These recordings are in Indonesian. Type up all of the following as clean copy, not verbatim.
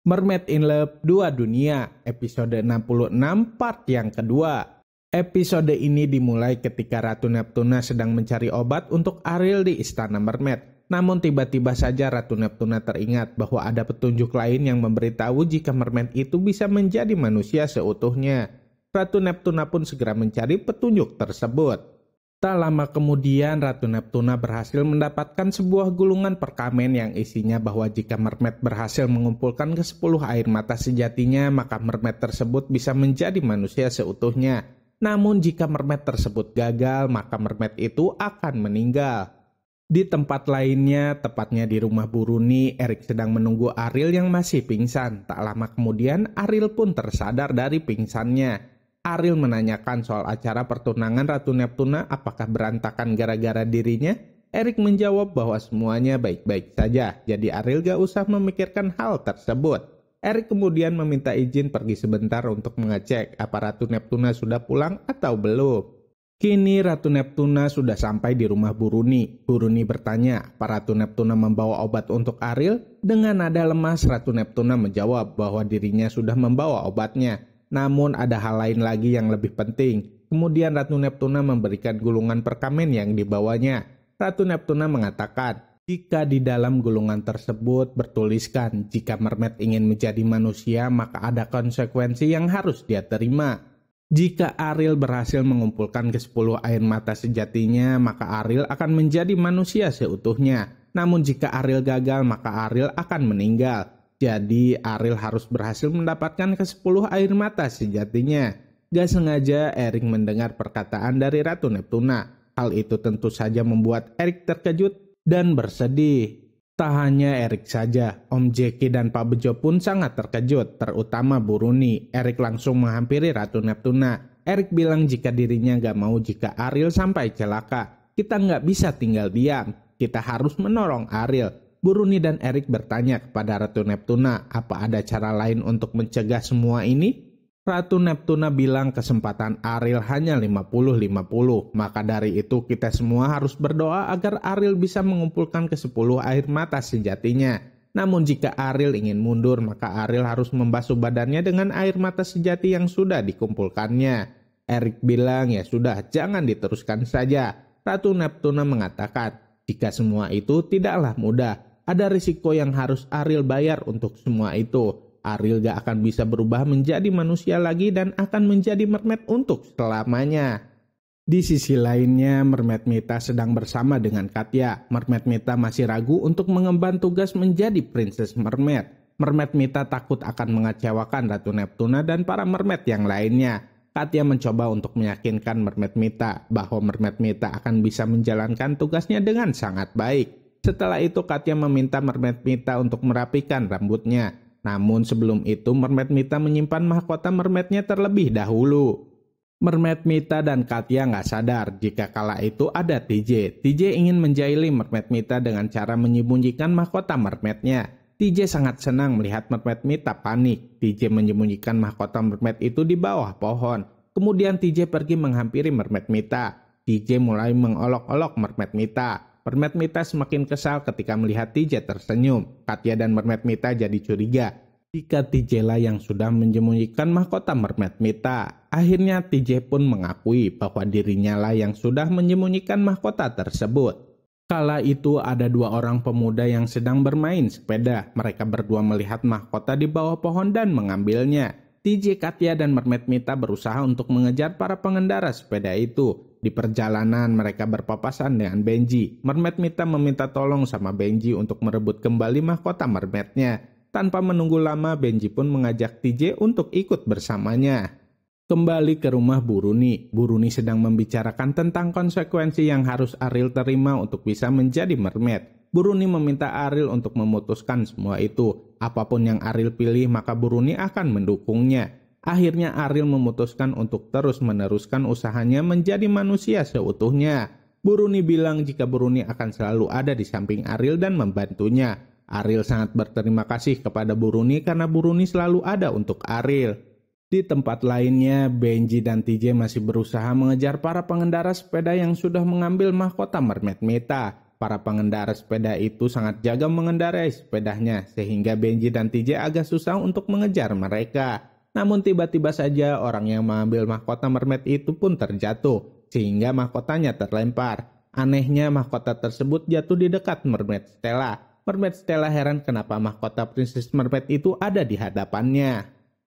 Mermaid in Love 2 Dunia, episode 66 part yang kedua. Episode ini dimulai ketika Ratu Neptuna sedang mencari obat untuk Ariel di Istana Mermaid. Namun tiba-tiba saja Ratu Neptuna teringat bahwa ada petunjuk lain yang memberitahu jika Mermaid itu bisa menjadi manusia seutuhnya. Ratu Neptuna pun segera mencari petunjuk tersebut. Tak lama kemudian Ratu Neptuna berhasil mendapatkan sebuah gulungan perkamen yang isinya bahwa jika Mermaid berhasil mengumpulkan ke-10 air mata sejatinya, maka Mermaid tersebut bisa menjadi manusia seutuhnya. Namun jika Mermaid tersebut gagal, maka Mermaid itu akan meninggal. Di tempat lainnya, tepatnya di rumah Buruni, Erik sedang menunggu Ariel yang masih pingsan. Tak lama kemudian Ariel pun tersadar dari pingsannya. Ariel menanyakan soal acara pertunangan Ratu Neptuna apakah berantakan gara-gara dirinya. Erik menjawab bahwa semuanya baik-baik saja, jadi Ariel gak usah memikirkan hal tersebut. Erik kemudian meminta izin pergi sebentar untuk mengecek apa Ratu Neptuna sudah pulang atau belum. Kini Ratu Neptuna sudah sampai di rumah Buruni. Buruni bertanya apa Ratu Neptuna membawa obat untuk Ariel. Dengan nada lemas Ratu Neptuna menjawab bahwa dirinya sudah membawa obatnya. Namun ada hal lain lagi yang lebih penting. Kemudian Ratu Neptuna memberikan gulungan perkamen yang dibawanya. Ratu Neptuna mengatakan, jika di dalam gulungan tersebut bertuliskan jika Mermaid ingin menjadi manusia, maka ada konsekuensi yang harus dia terima. Jika Ariel berhasil mengumpulkan ke-10 air mata sejatinya, maka Ariel akan menjadi manusia seutuhnya. Namun jika Ariel gagal, maka Ariel akan meninggal. Jadi Ariel harus berhasil mendapatkan ke-10 air mata sejatinya. Gak sengaja Erik mendengar perkataan dari Ratu Neptuna. Hal itu tentu saja membuat Erik terkejut dan bersedih. Tak hanya Erik saja, Om Jeki dan Pak Bejo pun sangat terkejut, terutama Buruni. Erik langsung menghampiri Ratu Neptuna. Erik bilang jika dirinya gak mau jika Ariel sampai celaka. Kita gak bisa tinggal diam, kita harus menolong Ariel. Buruni dan Erik bertanya kepada Ratu Neptuna, apa ada cara lain untuk mencegah semua ini? Ratu Neptuna bilang kesempatan Ariel hanya 50-50, maka dari itu kita semua harus berdoa agar Ariel bisa mengumpulkan ke-10 air mata sejatinya. Namun jika Ariel ingin mundur, maka Ariel harus membasuh badannya dengan air mata sejati yang sudah dikumpulkannya. Erik bilang, ya sudah, jangan diteruskan saja. Ratu Neptuna mengatakan, jika semua itu tidaklah mudah. Ada risiko yang harus Ariel bayar untuk semua itu. Ariel gak akan bisa berubah menjadi manusia lagi dan akan menjadi Mermaid untuk selamanya. Di sisi lainnya, Mermaid Mita sedang bersama dengan Katya. Mermaid Mita masih ragu untuk mengemban tugas menjadi Princess Mermaid. Mermaid Mita takut akan mengecewakan Ratu Neptuna dan para Mermaid yang lainnya. Katya mencoba untuk meyakinkan Mermaid Mita bahwa Mermaid Mita akan bisa menjalankan tugasnya dengan sangat baik. Setelah itu Katya meminta Mermaid Mita untuk merapikan rambutnya. Namun sebelum itu Mermaid Mita menyimpan mahkota mermaidnya terlebih dahulu. Mermaid Mita dan Katya nggak sadar jika kala itu ada TJ. TJ ingin menjahili Mermaid Mita dengan cara menyembunyikan mahkota mermaidnya. TJ sangat senang melihat Mermaid Mita panik. TJ menyembunyikan mahkota mermaid itu di bawah pohon. Kemudian TJ pergi menghampiri Mermaid Mita. TJ mulai mengolok-olok Mermaid Mita. Mermaid Mita semakin kesal ketika melihat TJ tersenyum. Katya dan Mermaid Mita jadi curiga jika TJ lah yang sudah menyembunyikan mahkota Mermaid Mita. Akhirnya TJ pun mengakui bahwa dirinya lah yang sudah menyembunyikan mahkota tersebut. Kala itu ada 2 orang pemuda yang sedang bermain sepeda. Mereka berdua melihat mahkota di bawah pohon dan mengambilnya. TJ, Katya, dan Mermaid Mita berusaha untuk mengejar para pengendara sepeda itu. Di perjalanan mereka berpapasan dengan Benji. Mermaid Mita meminta tolong sama Benji untuk merebut kembali mahkota mermaidnya. Tanpa menunggu lama Benji pun mengajak TJ untuk ikut bersamanya. Kembali ke rumah Buruni. Buruni sedang membicarakan tentang konsekuensi yang harus Ariel terima untuk bisa menjadi mermaid. Buruni meminta Ariel untuk memutuskan semua itu. Apapun yang Ariel pilih maka Buruni akan mendukungnya. Akhirnya Ariel memutuskan untuk terus meneruskan usahanya menjadi manusia seutuhnya. Buruni bilang jika Buruni akan selalu ada di samping Ariel dan membantunya. Ariel sangat berterima kasih kepada Buruni karena Buruni selalu ada untuk Ariel. Di tempat lainnya, Benji dan TJ masih berusaha mengejar para pengendara sepeda yang sudah mengambil mahkota Mermaid Mita. Para pengendara sepeda itu sangat jaga mengendarai sepedanya sehingga Benji dan TJ agak susah untuk mengejar mereka. Namun tiba-tiba saja orang yang mengambil mahkota mermaid itu pun terjatuh sehingga mahkotanya terlempar. Anehnya mahkota tersebut jatuh di dekat Mermaid Stella. Mermaid Stella heran kenapa mahkota Princess Mermaid itu ada di hadapannya.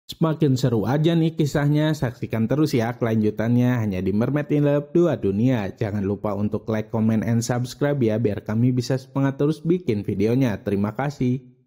Semakin seru aja nih kisahnya, saksikan terus ya kelanjutannya hanya di Mermaid in Love 2 Dunia. Jangan lupa untuk like, comment, and subscribe ya biar kami bisa semangat terus bikin videonya. Terima kasih.